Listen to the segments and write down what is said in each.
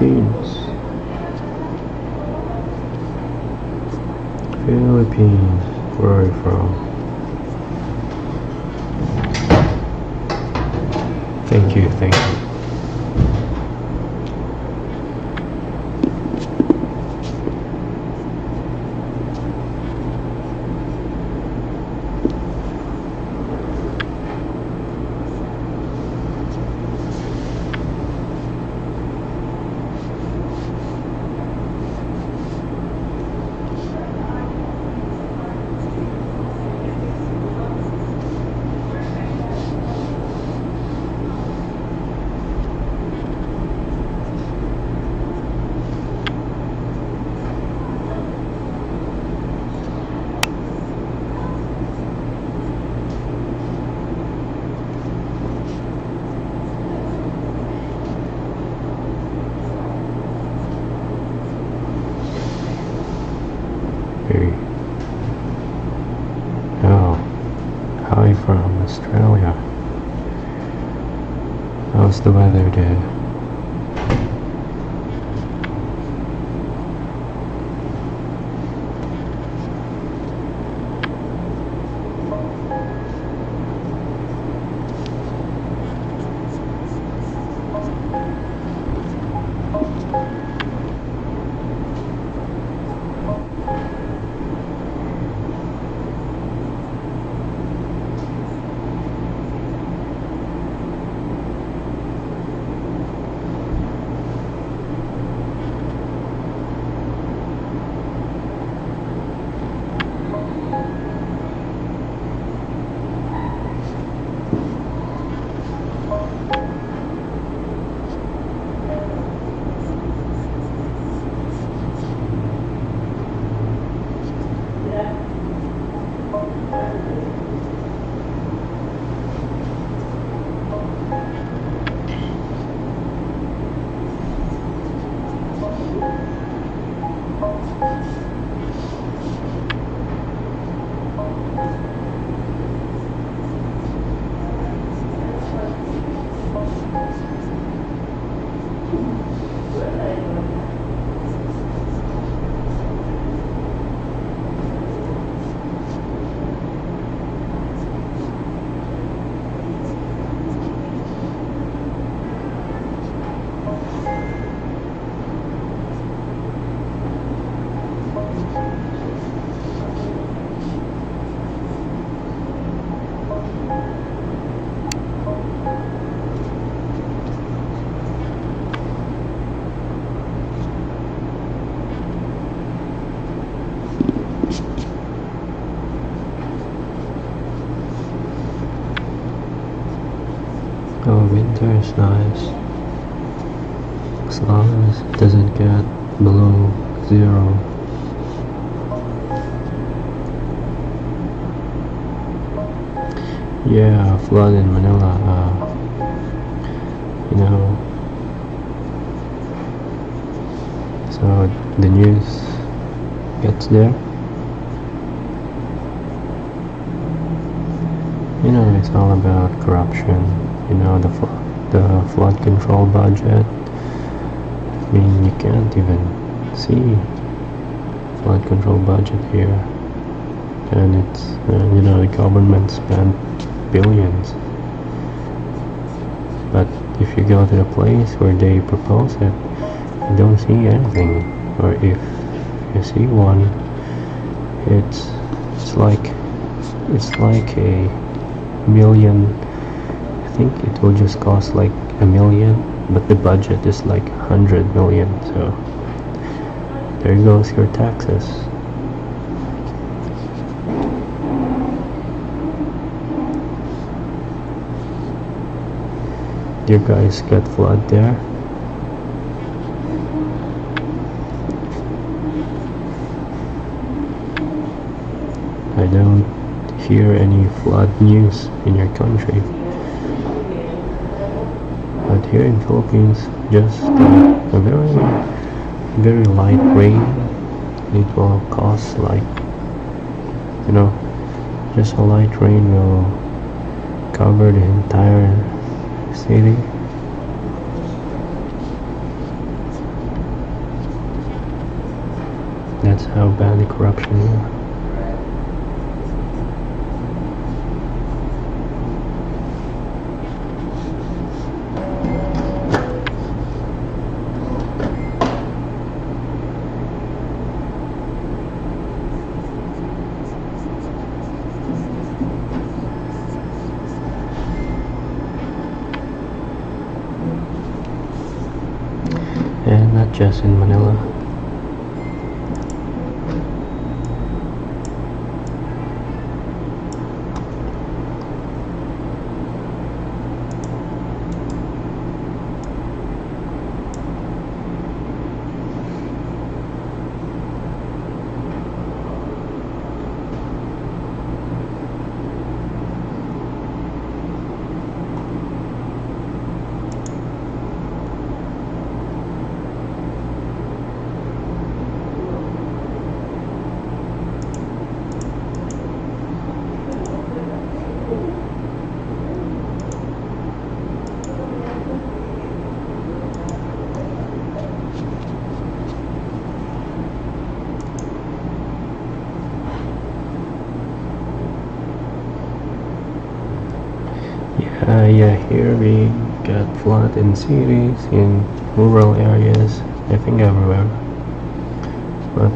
Philippines. Philippines. Where are you from? Thank you, thank you. Hey. Oh, hi from Australia. How's the weather there? Oh, winter is nice, as long as it doesn't get below 0. Yeah, flood in Manila, you know, so the news gets there. You know, it's all about corruption. You know, the flood control budget. I mean, you can't even see flood control budget here, and it's you know, the government spent billions. But if you go to the place where they propose it, you don't see anything. Or if you see one, it's like a million. I think it will just cost like $1 million, but the budget is like 100 million. So there goes your taxes. You guys get flood there? I don't hear any flood news in your country. But here in Philippines, just a very light rain, it will cost like, you know, just a light rain will cover the entire city. That's how bad the corruption is. And not just in Manila. Yeah, here we got flood in cities, in rural areas, I think everywhere. But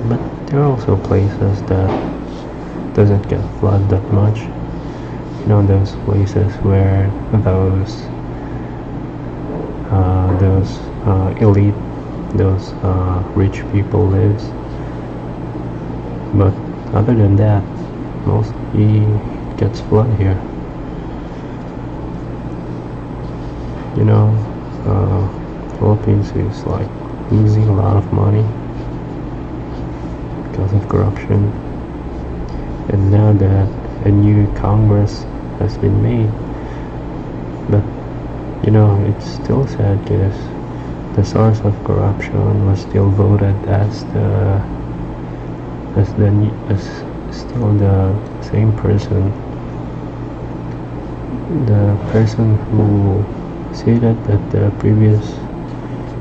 but there are also places that doesn't get flood that much. Those places where those elite, those rich people lives. But other than that, mostly gets flood here. Philippines is like losing a lot of money because of corruption, and now that a new Congress has been made, but it's still sad because the source of corruption was still voted as still the same person. The person who seated at the previous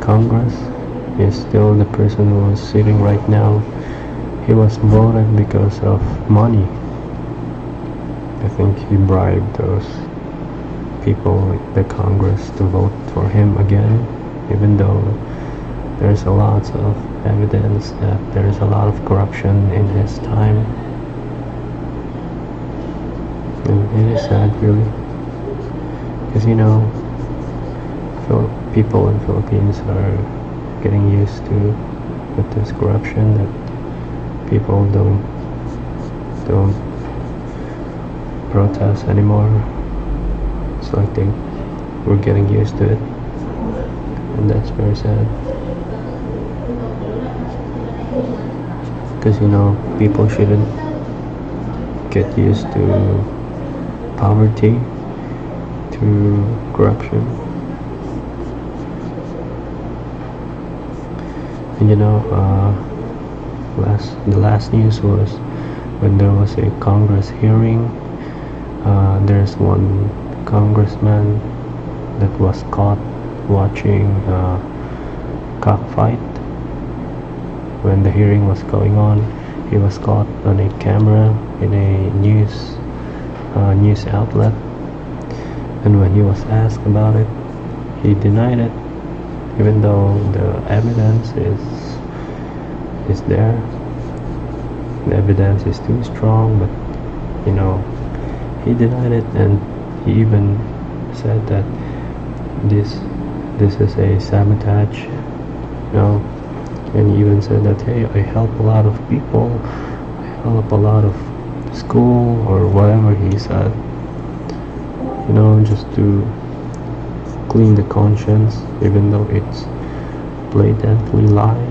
Congress is still the person who is sitting right now. He was voted because of money. I think he bribed those people in the Congress to vote for him again, even though there's a lot of evidence that there's a lot of corruption in his time. And it is sad, really, because people in Philippines are getting used to with this corruption, that people don't protest anymore. It's like we're getting used to it, and that's very sad. Because people shouldn't get used to poverty through corruption. And the last news was when there was a Congress hearing. There's one congressman that was caught watching a cockfight. When the hearing was going on, he was caught on a camera in a news outlet, and when he was asked about it, he denied it, even though the evidence is there. The evidence is too strong, but he denied it, and he even said that this is a sabotage, and he even said that, hey, I help a lot of people, I help a lot of school, or whatever he said, just to clean the conscience, even though it's blatantly lie.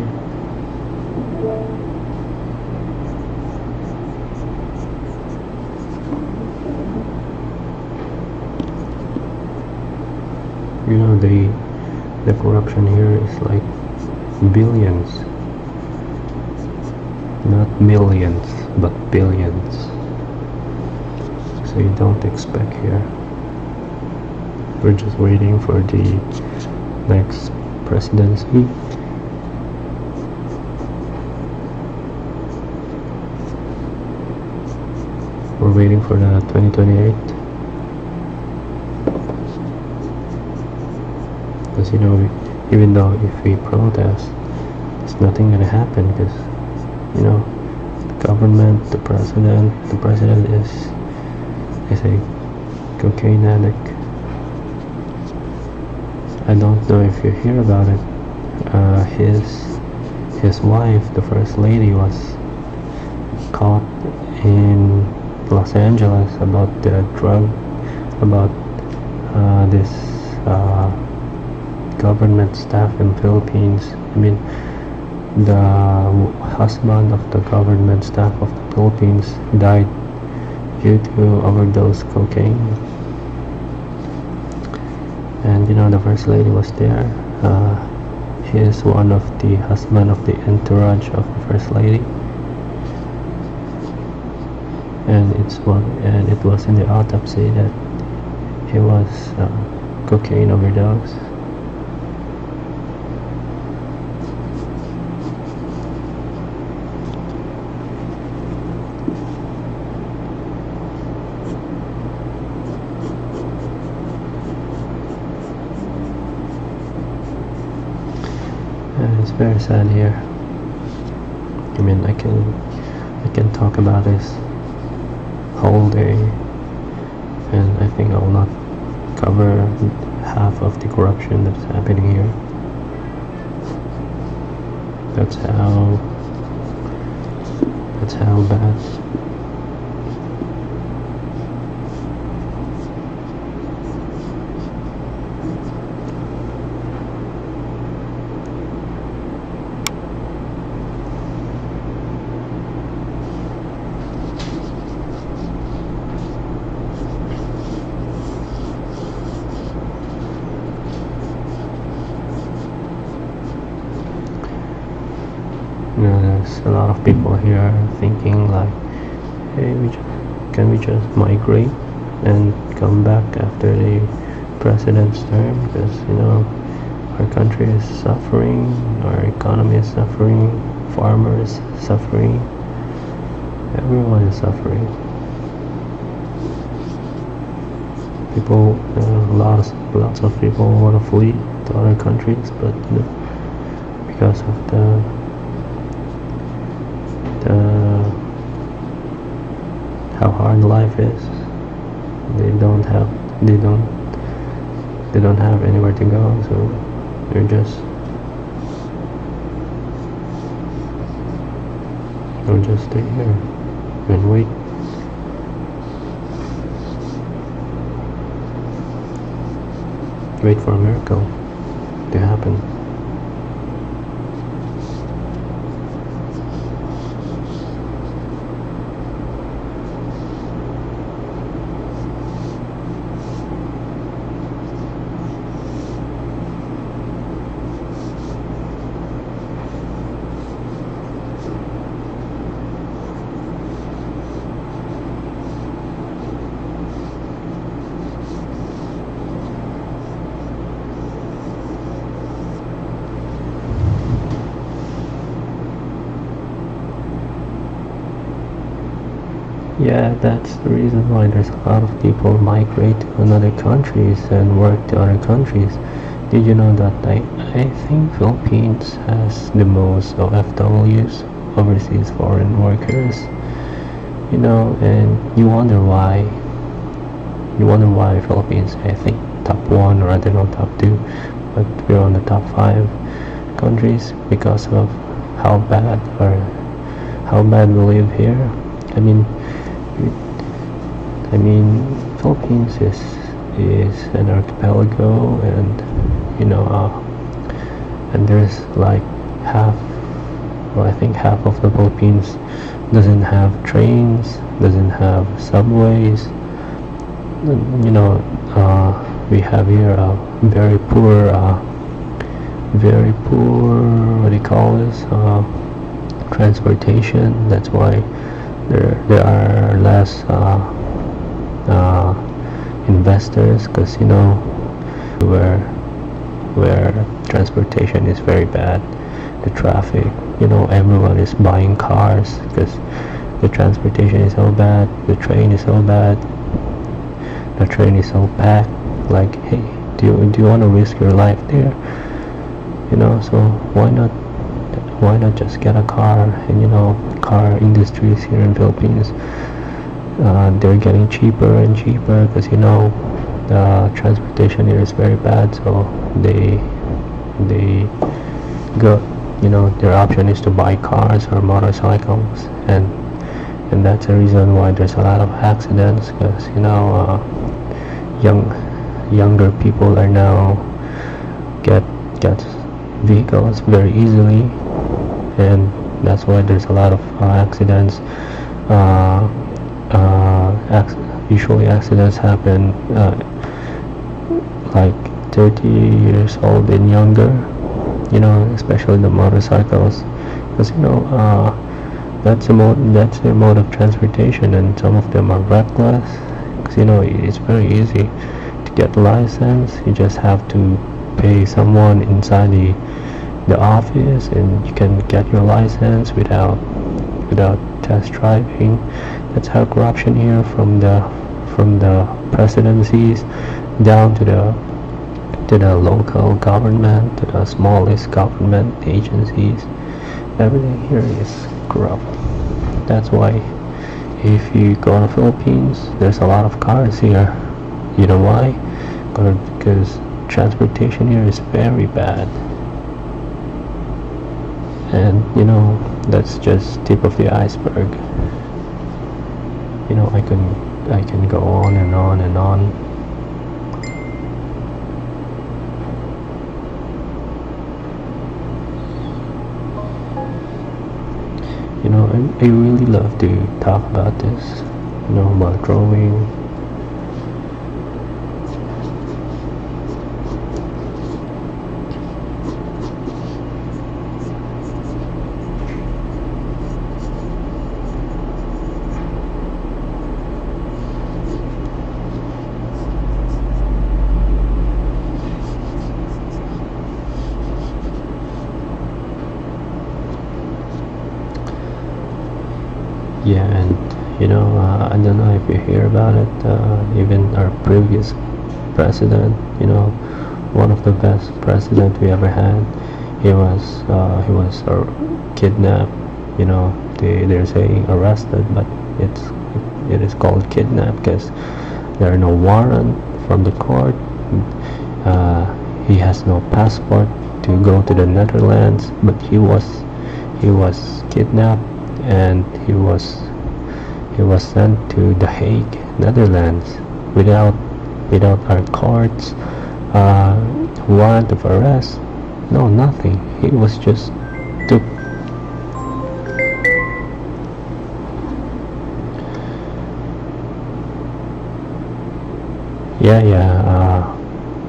The corruption here is like billions, not millions, but billions. So you don't expect here. We're just waiting for the next presidency. we're waiting for the 2028. Because even though if we protest, there's nothing gonna happen because the government, the president is a cocaine addict. I don't know if you hear about it. His wife, the first lady, was caught in Los Angeles about the drug, about this government staff in Philippines. I mean, the husband of the government staff of the Philippines died due to overdose cocaine. And the first lady was there. He is one of the husband of the entourage of the first lady. And it was in the autopsy that he was cocaine overdose. And it's very sad here. I mean, I can talk about this whole day, and I think I will not cover half of the corruption that's happening here. That's how bad. There's a lot of people here thinking like, hey, can we just migrate and come back after the president's term? Because our country is suffering, our economy is suffering, farmers suffering, everyone is suffering. People, lots of people want to flee to other countries, but because of how hard life is, they don't have anywhere to go, so they're just stay here and wait. Wait for a miracle to happen. Yeah, that's the reason why there's a lot of people migrate to other countries and work to other countries. Did you know that I think Philippines has the most OFWs, overseas foreign workers, and you wonder why Philippines, I think top 1 or I don't know top 2, but we're on the top 5 countries because of how bad we live here. I mean Philippines is an archipelago, and and there's like I think half of the Philippines doesn't have trains, doesn't have subways. We have here a very poor what do you call this, transportation. That's why there are less investors, because where transportation is very bad, the traffic, everyone is buying cars because the transportation is so bad, the train is so bad, the train is so packed. Like, hey, do you want to risk your life there? So why not just get a car? And car industries here in Philippines, they're getting cheaper and cheaper because the transportation here is very bad. So they go, their option is to buy cars or motorcycles, and that's the reason why there's a lot of accidents, because younger people are now get vehicles very easily, and that's why there's a lot of accidents. Usually accidents happen like 30 years old and younger, especially the motorcycles, because that's their mode of transportation, and some of them are reckless, because it's very easy to get a license. You just have to pay someone inside the office, and you can get your license without test driving. That's how corruption here, from the presidencies down to the local government, to the smallest government agencies. Everything here is corrupt. That's why if you go to the Philippines, there's a lot of cars here. You know why? Because transportation here is very bad. And that's just tip of the iceberg. I can go on and on and on. I really love to talk about this, about drawing. Yeah, and I don't know if you hear about it. Even our previous president, one of the best president we ever had, he was kidnapped. They're saying arrested, but it is called kidnapped because there are no warrant from the court. He has no passport to go to the Netherlands, but he was kidnapped, and he was sent to The Hague, Netherlands, without our courts warrant of arrest. No, nothing. He was just took.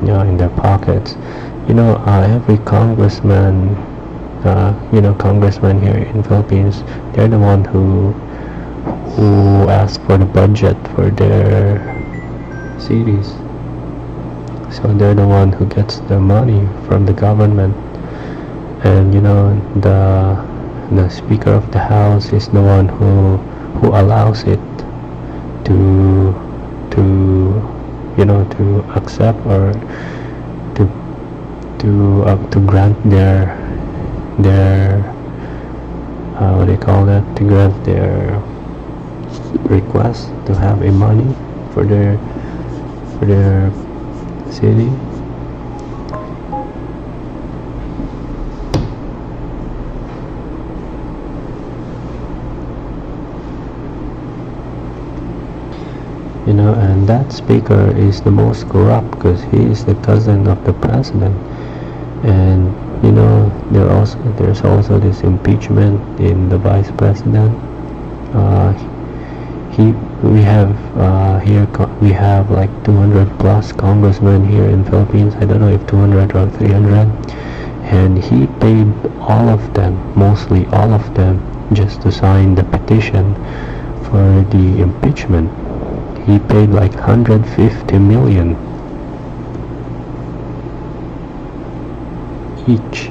In their pockets. Every congressman, congressmen here in Philippines, they're the one who ask for the budget for their cities. So they're the one who gets the money from the government, and the Speaker of the House is the one who allows it to accept or to grant their what do you call that, to grant their request to have a money for their city. And that speaker is the most corrupt because he is the cousin of the president. And there's also this impeachment in the vice president. We have like 200 plus congressmen here in Philippines. I don't know if 200 or 300, and he paid all of them, mostly all of them, just to sign the petition for the impeachment. He paid like 150 million each.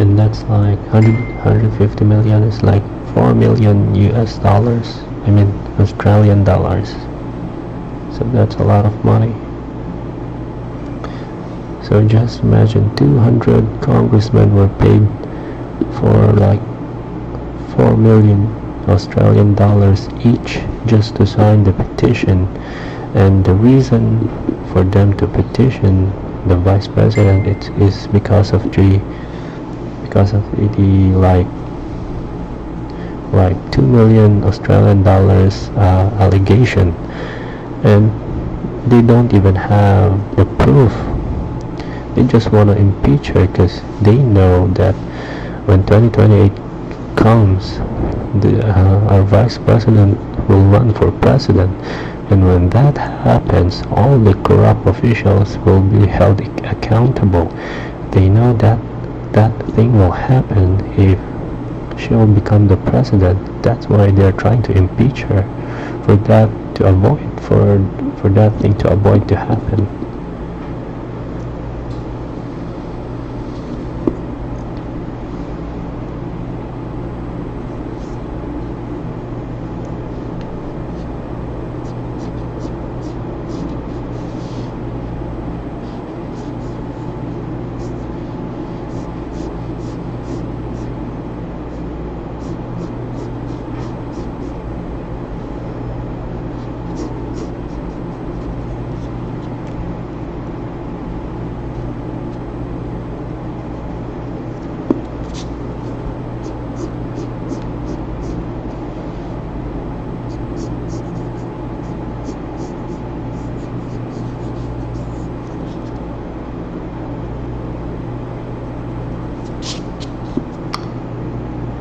and that's like 150 million is like 4 million US dollars, I mean Australian dollars. So that's a lot of money. So just imagine 200 congressmen were paid for like 4 million Australian dollars each just to sign the petition. And the reason for them to petition the vice president is because of the like 2 million Australian dollars allegation, and they don't even have the proof. They just want to impeach her because they know that when 2028 comes, our vice president will run for president, and when that happens, all the corrupt officials will be held accountable. They know that that thing will happen if she will become the president. That's why they're trying to impeach her, for that to avoid, for that thing to avoid to happen.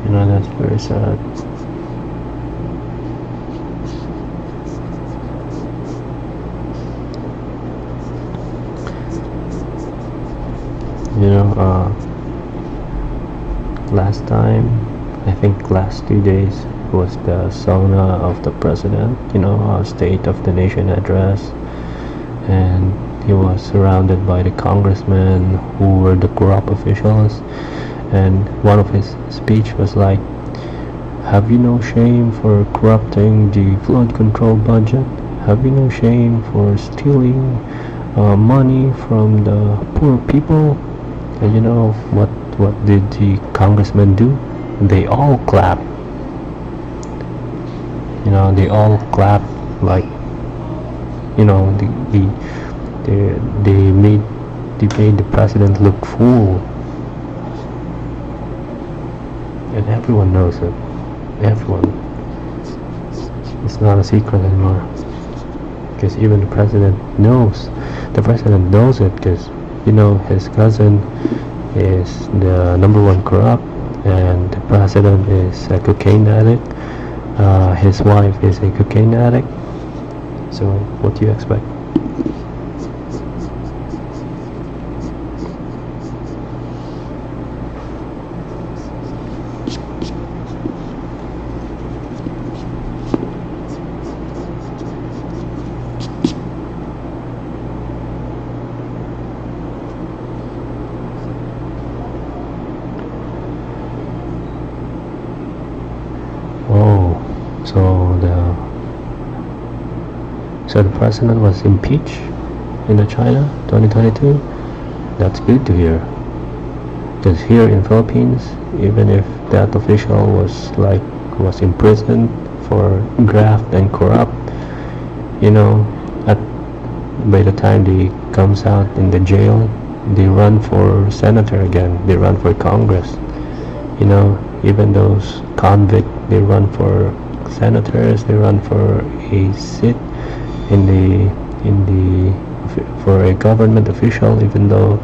You know, that's very sad. You know, last time, I think last 2 days was the sauna of the president, you know, State of the Nation address, and he was surrounded by the congressmen who were the corrupt officials. And one of his speech was like, have you no shame for corrupting the flood control budget? Have you no shame for stealing money from the poor people? And you know what did the congressmen do? They all clapped. You know, they all clapped, like, you know, they made the president look fool. And everyone knows it. Everyone. It's not a secret anymore. Because even the president knows. The president knows it because, you know, his cousin is the #1 corrupt, and the president is a cocaine addict. His wife is a cocaine addict. So what do you expect? Oh, so the president was impeached in the China 2022. That's good to hear. Because here in Philippines, even if that official was imprisoned for graft and corrupt, you know, by the time they comes out in the jail, they run for senator again. They run for Congress. You know, even those convicts, they run for senators. They run for a seat for a government official, even though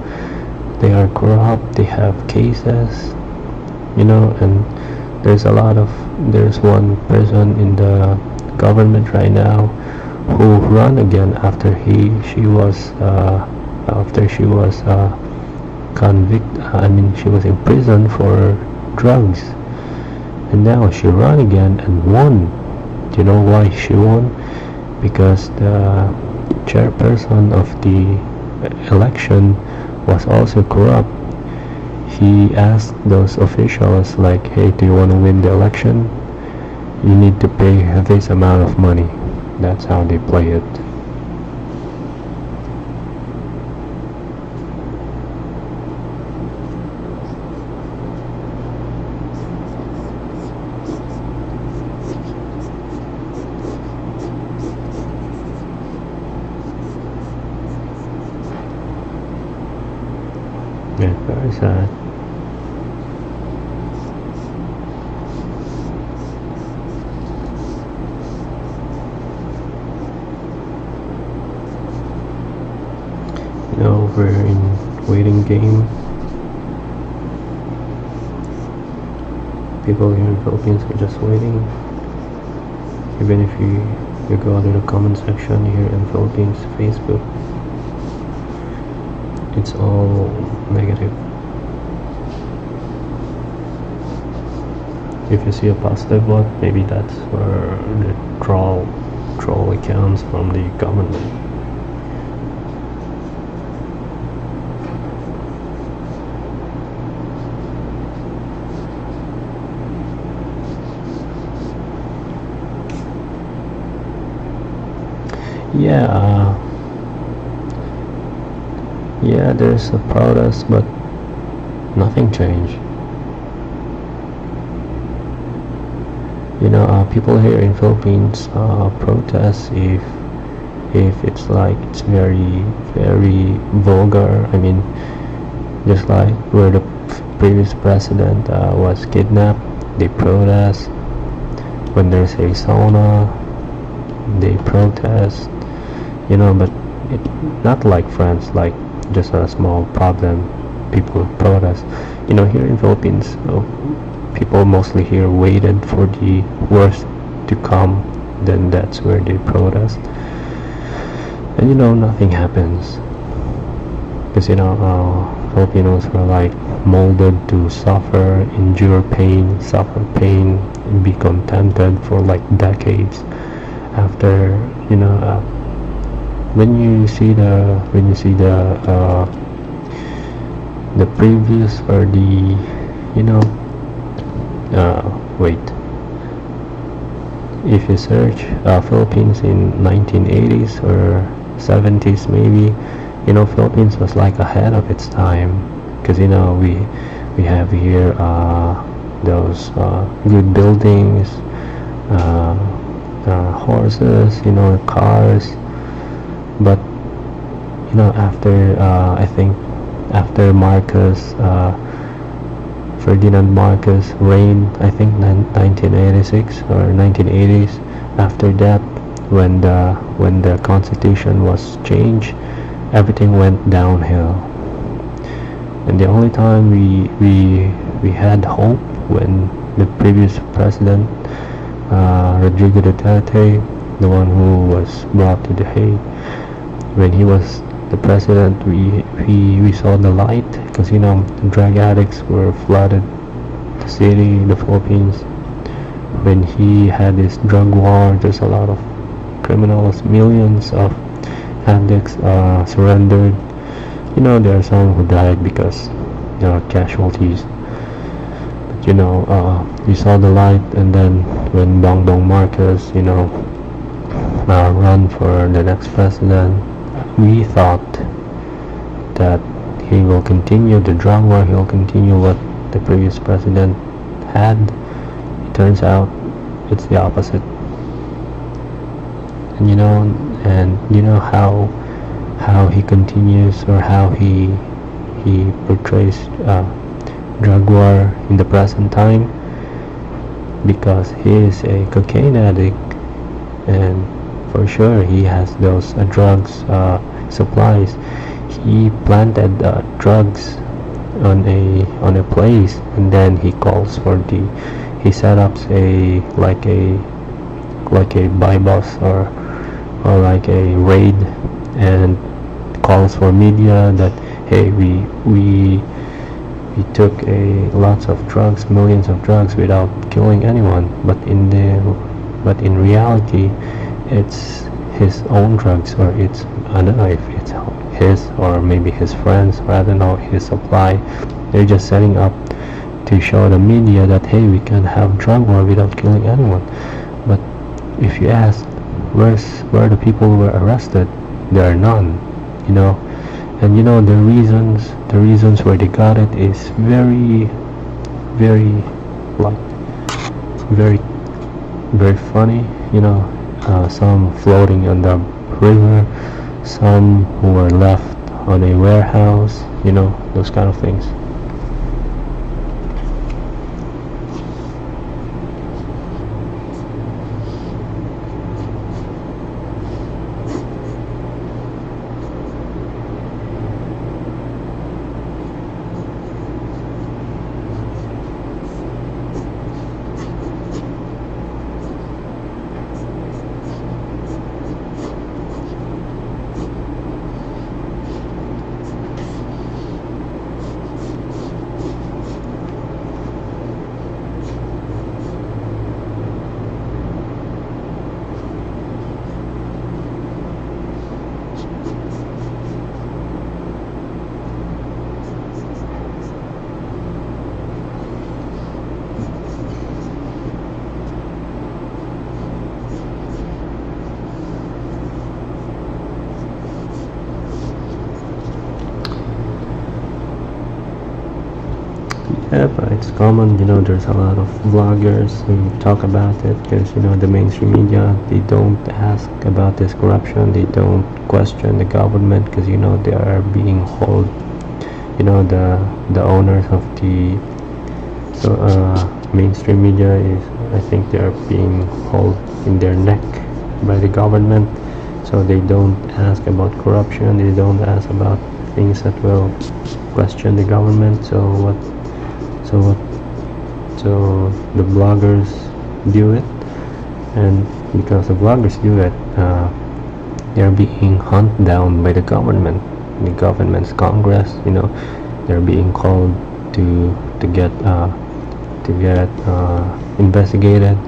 they are corrupt. They have cases, you know. And there's one person in the government right now who run again after she was convicted. I mean, she was in prison for drugs, and now she ran again and won. Do you know why she won? Because the chairperson of the election was also corrupt. he asked those officials like, hey, do you want to win the election? You need to pay this amount of money. That's how they play it. Yeah, very sad. You know, we're in waiting game. People here in Philippines are just waiting. Even if you go to the comment section here in Philippines Facebook, it's all negative. If you see a positive one, maybe that's where the troll accounts from the government. Yeah, there's a protest, but nothing changed. You know, people here in Philippines protest if it's like it's very vulgar. I mean, just like where the previous president was kidnapped, they protest. When there's a sauna, they protest. You know, but not like France, like just a small problem, people protest. You know, here in Philippines, people mostly here waited for the worst to come, then that's where they protest. And you know, nothing happens. Because you know, Filipinos were like molded to suffer, endure pain, suffer pain, and be contented for like decades. After, you know, when you see the previous or the, you know, wait, if you search Philippines in 1980s or 70s maybe, you know, Philippines was like ahead of its time, because you know, we have here those good buildings, horses, you know, cars. But you know, after I think after Marcos, Ferdinand Marcos reigned, I think 1986 or 1980s. After that, when the constitution was changed, everything went downhill. And the only time we had hope when the previous president, Rodrigo Duterte, the one who was brought to The Hague, when he was the president, we saw the light, because you know, drug addicts were flooded the city, the Philippines. When he had this drug war, there's a lot of criminals, millions of addicts surrendered. You know, there are some who died because there are casualties. But you know, we saw the light, and then when Bongbong Marcos, you know, run for the next president, we thought that he will continue the drug war, he will continue what the previous president had. It turns out it's the opposite. And you know how he continues, or how he portrays drug war in the present time, because he is a cocaine addict, and for sure he has those drugs supplies. He planted drugs on a place, and then he calls for he set up a buy bus or like a raid, and calls for media that, hey, we took lots of drugs, millions of drugs, without killing anyone. But in reality, it's his own drugs, or it's, I don't know if it's his or maybe his friends, or I don't know, his supply. They're just setting up to show the media that hey, we can have drug war without killing anyone. But if you ask where the people who were arrested, there are none, you know. And you know the reasons where they got it is very like very funny, you know. Some floating on the river, some who were left on a warehouse, you know, those kind of things. Yeah, but it's common, you know, there's a lot of vloggers who talk about it because, you know, the mainstream media, they don't ask about this corruption, they don't question the government because, you know, they are being held, you know, the owners of the mainstream media is, I think they are being held in their neck by the government, so they don't ask about corruption, they don't ask about things that will question the government. So the bloggers do it, and because the bloggers do it, they're being hunted down by the government's Congress. You know, they're being called to get investigated,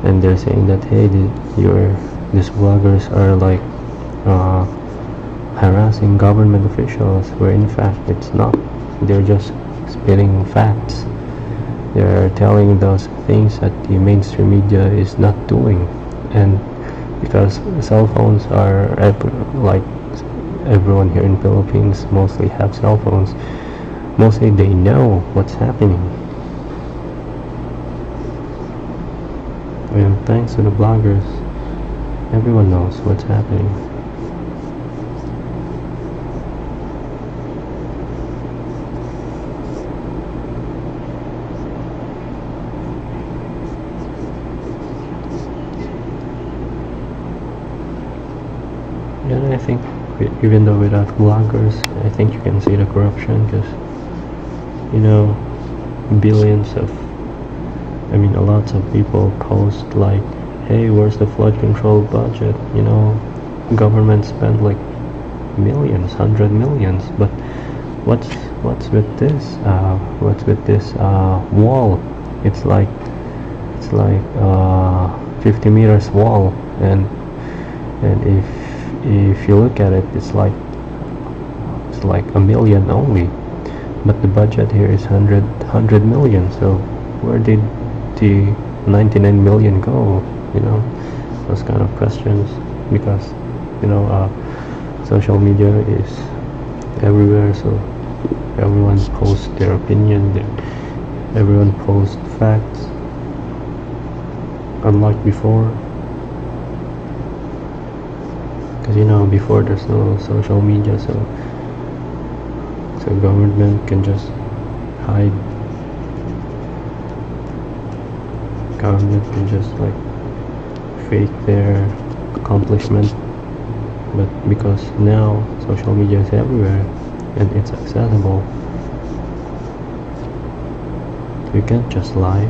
and they're saying that hey, these bloggers are like harassing government officials, where in fact it's not. They're just spitting facts. They're telling those things that the mainstream media is not doing. And because cell phones are like everyone here in Philippines mostly have cell phones, mostly they know what's happening. And thanks to the bloggers, everyone knows what's happening. And I think even though without bloggers, I think you can see the corruption because, you know, a lot of people post like, hey, where's the flood control budget? You know, government spent like millions, 100 millions, but what's with this? What's with this wall? It's like 50 meters wall, and if you look at it, it's like a million only, but the budget here is 100 million. So where did the 99 million go? You know, those kind of questions, because, you know, social media is everywhere, so everyone posts their opinion, everyone posts facts, unlike before. Because, you know, before there's no social media, so government can just hide. Government can just like fake their accomplishment, but because now social media is everywhere and it's accessible, you can't just lie.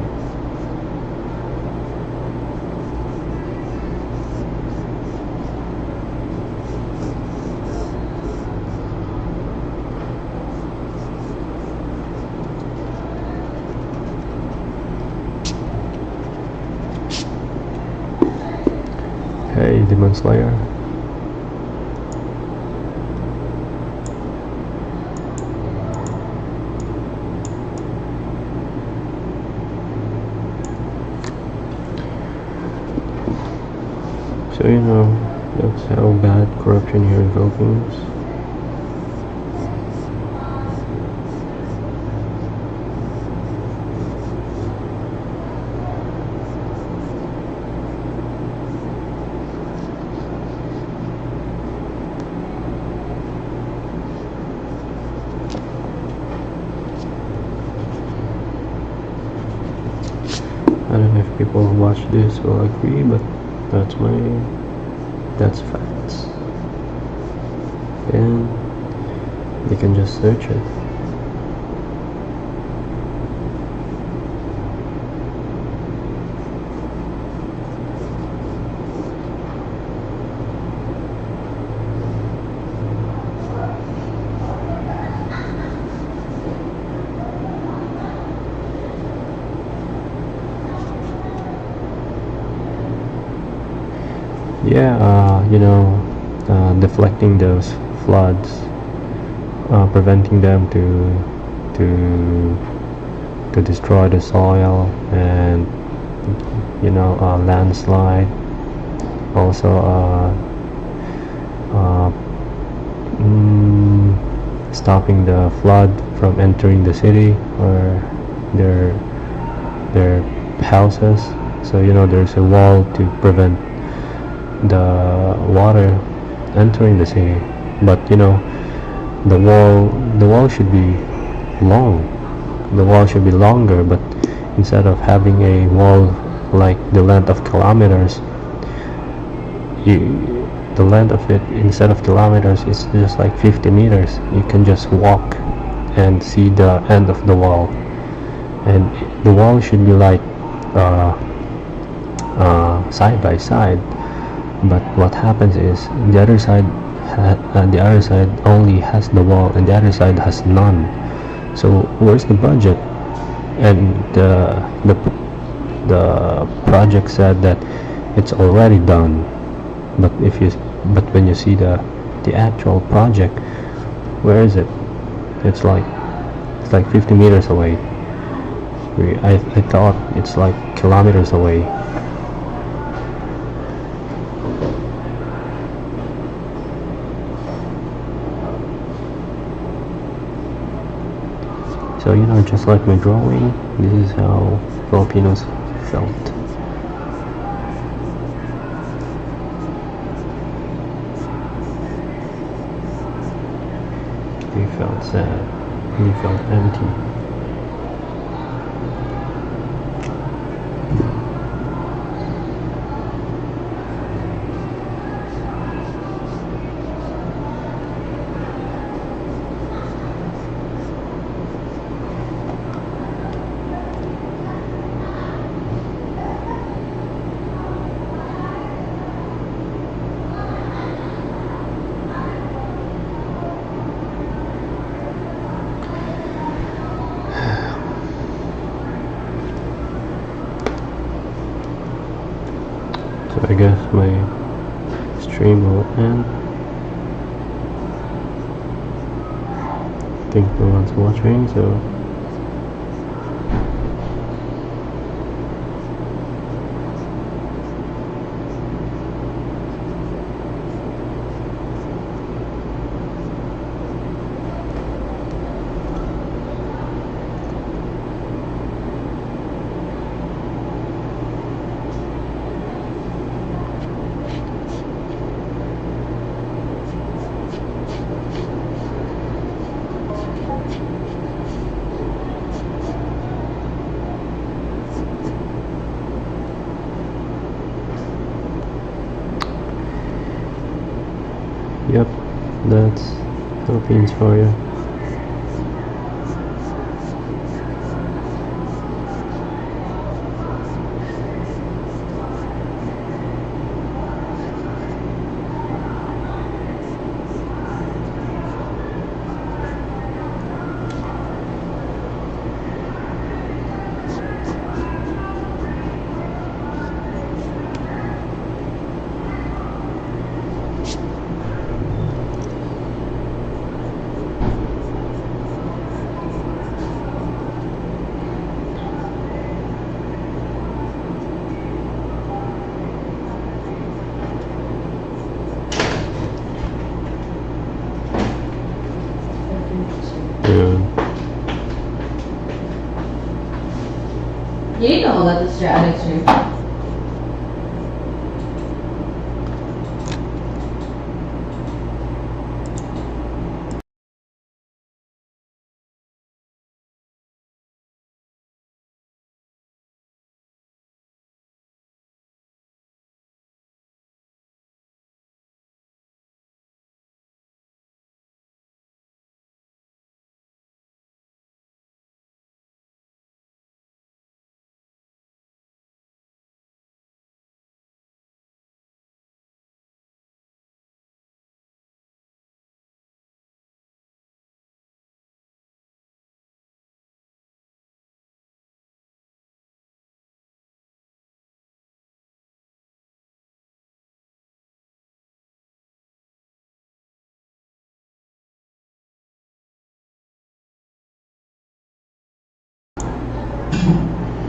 Hey, Demon Slayer. So that's how bad corruption here in Philippines. I don't know if people who watch this will agree, but that's facts. And you can just search it. Yeah, deflecting those floods, preventing them to destroy the soil, and landslide. Also, stopping the flood from entering the city or their houses. So there's a wall to prevent the water entering the city, but the wall should be long. The wall should be longer, but instead of having a wall like the length of kilometers, the length of it instead of kilometers is just like 50 meters. You can just walk and see the end of the wall, and the wall should be like side by side. But what happens is the other side only has the wall and the other side has none. So where's the budget? And the project said that it's already done, but when you see the actual project, where is it? It's like 50 meters away. I thought it's like kilometers away. So just like my drawing, this is how Filipinos felt. They felt sad. They felt empty. So I guess my stream will end. I think no one's watching, so yep, that's Philippines for you. You need to hold up the chair next to you.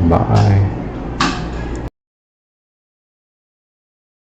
Bye.